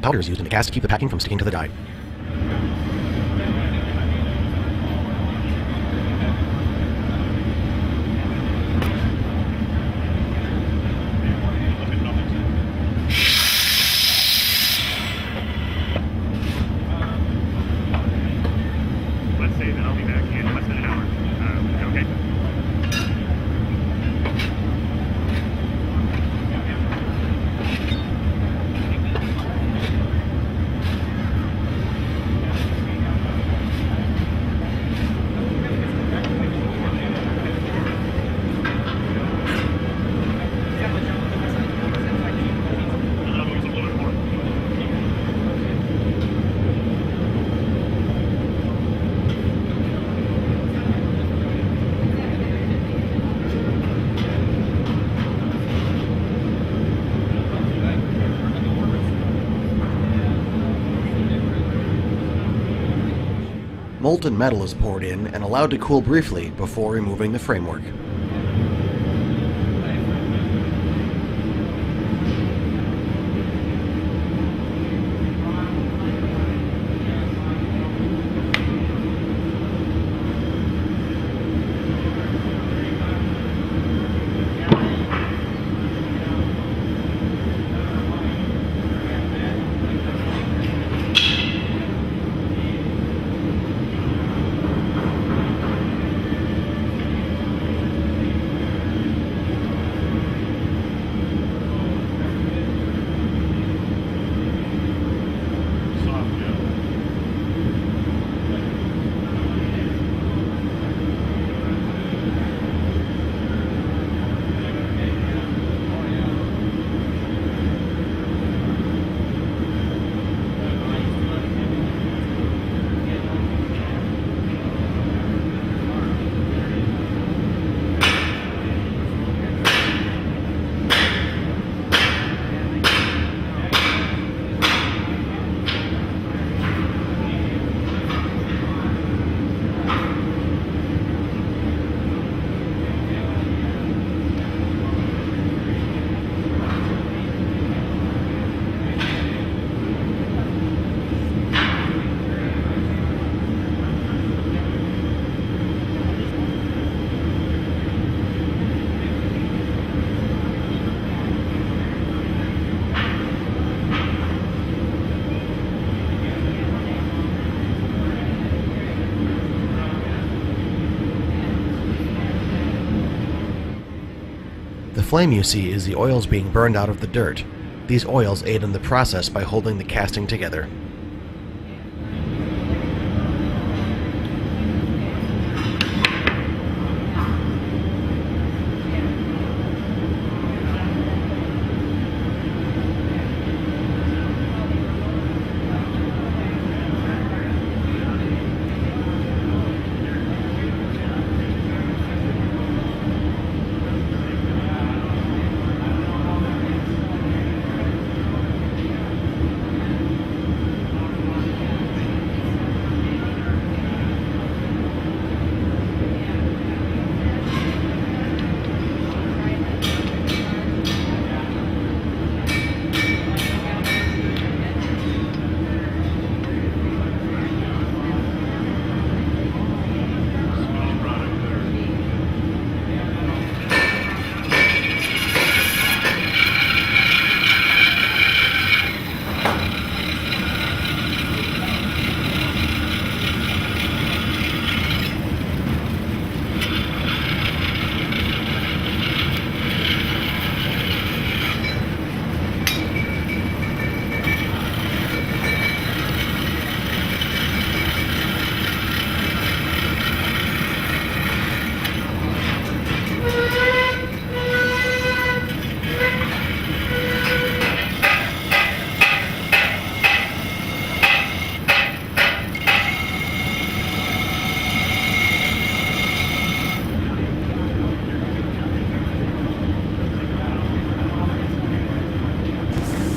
Powder is used in the cast to keep the packing from sticking to the die. Let's say that I'll be back in less than an hour. Okay? Molten metal is poured in and allowed to cool briefly before removing the framework. The flame you see is the oils being burned out of the dirt. These oils aid in the process by holding the casting together.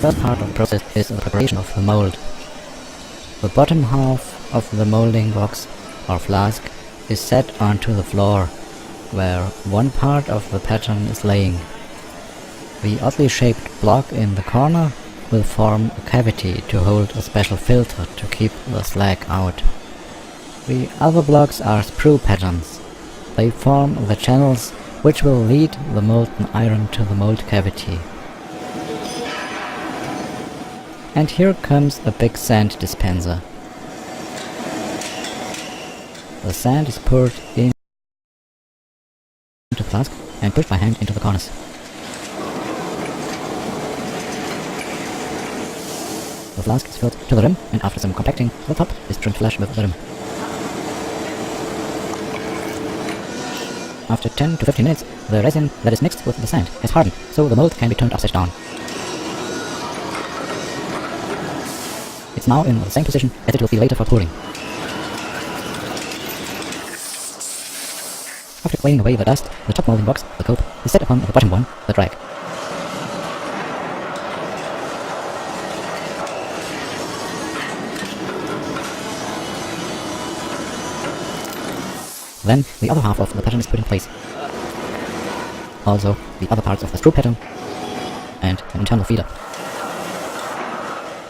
First part of the process is the preparation of the mold. The bottom half of the molding box or flask is set onto the floor, where one part of the pattern is laying. The oddly shaped block in the corner will form a cavity to hold a special filter to keep the slag out. The other blocks are sprue patterns. They form the channels which will lead the molten iron to the mold cavity. And here comes a big sand dispenser. The sand is poured into the flask and pushed by hand into the corners. The flask is filled to the rim, and after some compacting, the top is trimmed flush with the rim. After 10 to 15 minutes, the resin that is mixed with the sand has hardened, so the mold can be turned upside down. It's now in the same position as it will be later for pouring. After cleaning away the dust, the top molding box, the cope, is set upon the bottom one, the drag. Then the other half of the pattern is put in place. Also the other parts of the sprue pattern and an internal feeder.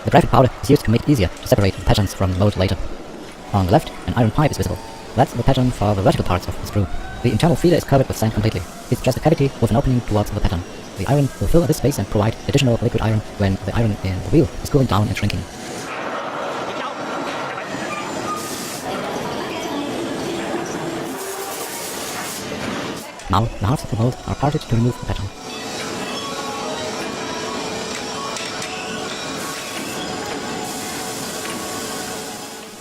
The graphic powder is used to make it easier to separate the patterns from the mold later. On the left, an iron pipe is visible. That's the pattern for the vertical parts of the sprue. The internal feeder is covered with sand completely. It's just a cavity with an opening towards the pattern. The iron will fill this space and provide additional liquid iron when the iron in the wheel is cooling down and shrinking. Now, the halves of the mold are parted to remove the pattern.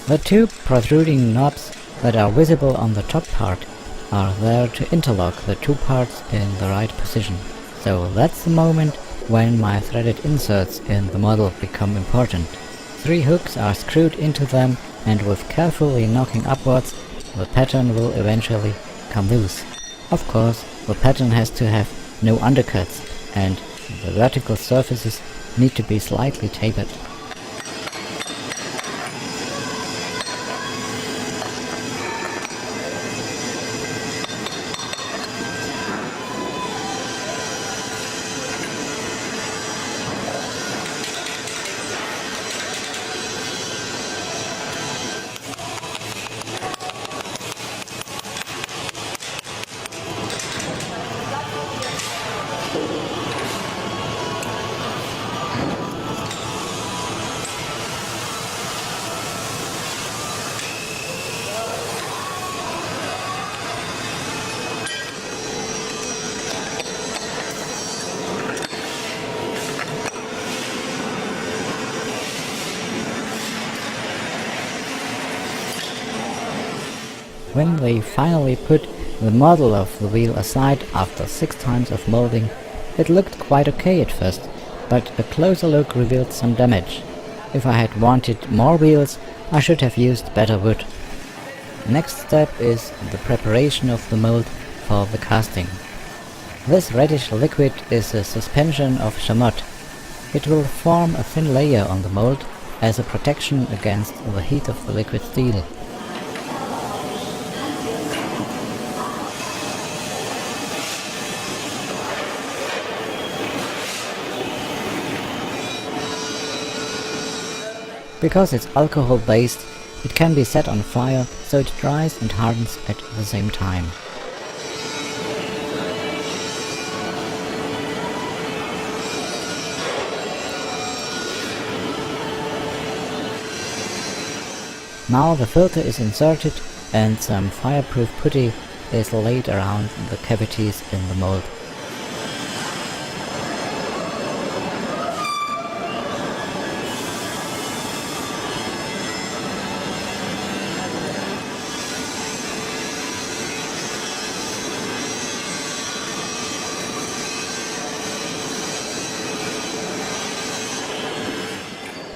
The two protruding knobs that are visible on the top part are there to interlock the two parts in the right position. So that's the moment when my threaded inserts in the model become important. 3 hooks are screwed into them, and with carefully knocking upwards, the pattern will eventually come loose. Of course, the pattern has to have no undercuts, and the vertical surfaces need to be slightly tapered. When they finally put the model of the wheel aside after 6 times of molding, it looked quite okay at first, but a closer look revealed some damage. If I had wanted more wheels, I should have used better wood. Next step is the preparation of the mold for the casting. This reddish liquid is a suspension of chamotte. It will form a thin layer on the mold as a protection against the heat of the liquid steel. Because it's alcohol-based, it can be set on fire so it dries and hardens at the same time. Now the filter is inserted and some fireproof putty is laid around the cavities in the mold.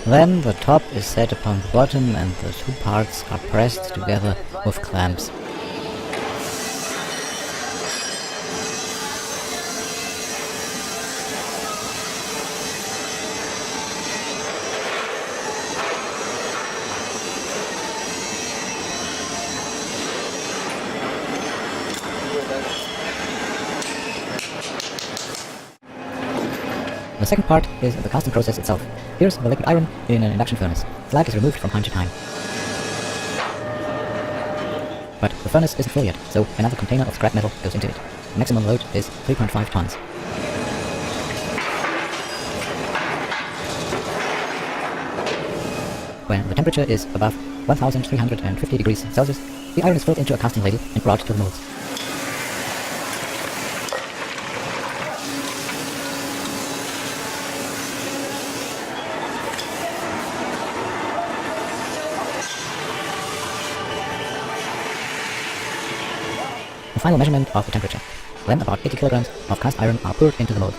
Then the top is set upon the bottom and the two parts are pressed together with clamps. The second part is the casting process itself. Here's the liquid iron in an induction furnace. Slag is removed from time to time. But the furnace isn't full yet, so another container of scrap metal goes into it. The maximum load is 3.5 tons. When the temperature is above 1350 degrees Celsius, the iron is filled into a casting ladle and brought to the molds. The final measurement of the temperature. Then about 80 kilograms of cast iron are poured into the mold.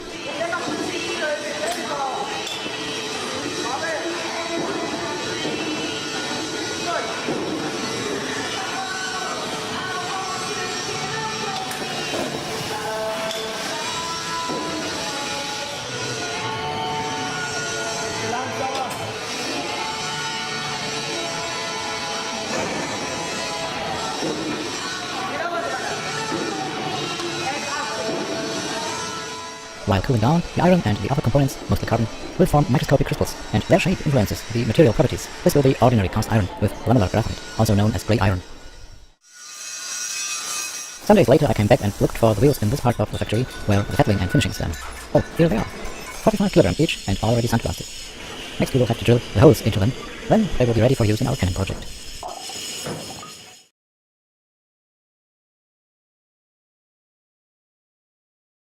While cooling down, the iron and the other components, mostly carbon, will form microscopic crystals, and their shape influences the material properties. This will be ordinary cast iron with lamellar graphite, also known as grey iron. Some days later I came back and looked for the wheels in this part of the factory where the fettling and finishing is done. Oh, here they are. 45 kilograms each and already sandblasted. Next we will have to drill the holes into them, then they will be ready for use in our cannon project.